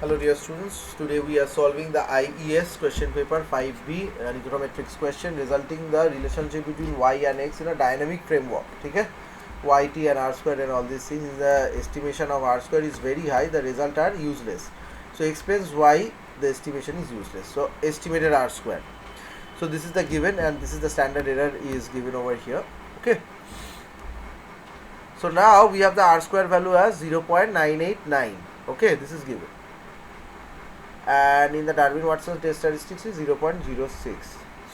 Hello dear students, today we are solving the IES question paper 5B econometrics question resulting the relationship between y and x in a dynamic framework. Okay? Yt and r square and all these things, the estimation of r square is very high, the result are useless. So explains why the estimation is useless. So estimated r square. So this is the given and this is the standard error is given over here. Okay. So now we have the r square value as 0.989. Okay, this is given. And in the Darwin-Watson test statistics is 0.06.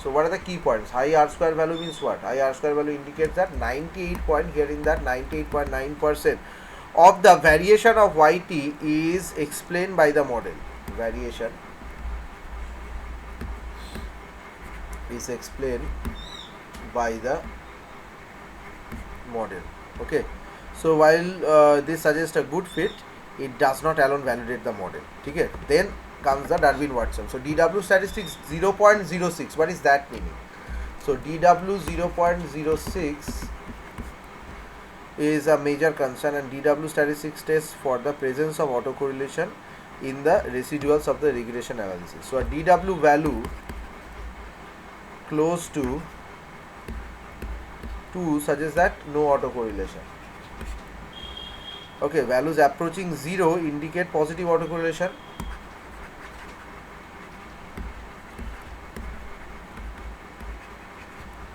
So what are the key points? High r square value means what? High r square value indicates that 98 point, here in that 98.9% of the variation of yt is explained by the model. Variation is explained by the model. Okay. So while this suggests a good fit, it does not alone validate the model. Okay. Then comes the Darwin-Watson. So DW statistics 0.06. What is that meaning? So DW 0.06 is a major concern, and DW statistics tests for the presence of autocorrelation in the residuals of the regression analysis. So a DW value close to 2 suggests that no autocorrelation. Okay, values approaching 0 indicate positive autocorrelation.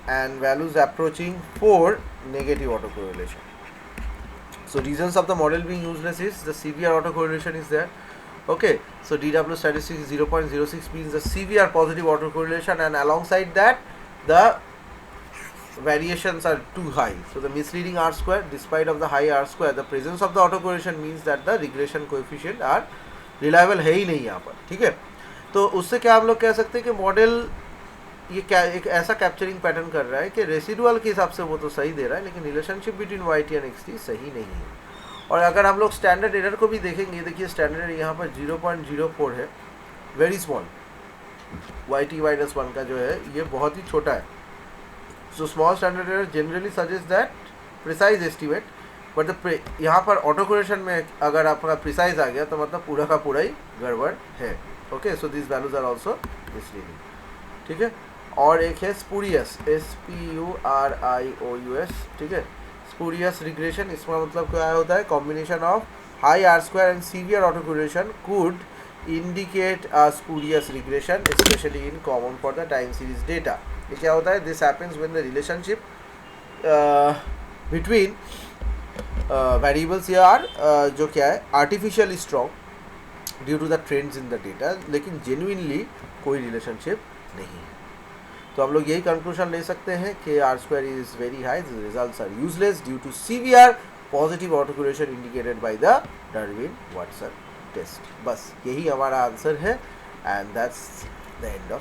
And values approaching 4 negative autocorrelation. So reasons of the model being useless is the severe autocorrelation is there. Okay, so DW statistics 0.06 means the severe positive autocorrelation, and alongside that the variations are too high. So the misleading r square, despite of the high r square, the presence of the autocorrelation means that the regression coefficient are reliable है ही नहीं यहाँ पर. ठीक है, तो उससे क्या हम लोग कह सकते हैं कि मॉडल ये क्या एक ऐसा कैप्चरिंग पैटर्न कर रहा है कि रेसिडुअल के हिसाब से वो तो सही दे रहा है, लेकिन relationship between y t and x t सही नहीं है. और अगर हम लोग स्टैंडर्ड एरर को भी देखेंगे, देखिए स्टैंडर्ड एरर यहाँ पर 0.04 है, very small. Y t minus 1 का जो है ये बहुत ही छोटा है. So small standard error generally suggest that precise estimate, but the यहाँ पर ऑटो कोरेक्शन में अगर आपका प्रिसाइज आ गया तो मतलब पूरा का पूरा ही गड़बड़ है. Okay, so this values are also misleading. ठीक है, और एक है स्पूरियस, SPURIOUS. ठीक है, स्पूरियस रिग्रेशन, इसका मतलब क्या होता है? Combination of high R square and severe autocorrelation could indicate a spurious regression especially in common for the time series data. ये क्या होता है? This happens when the relationship between variables ये आर जो क्या है artificially strong due to the trends in the data, लेकिन जेन्युइनली कोई रिलेशनशिप नहीं है. तो हम लोग यही कंक्लूजन ले सकते हैं कि R square is very high, results are useless due to severe positive autocorrelation indicated by the Darwin Watson test. बस यही हमारा आंसर है, and that's the end of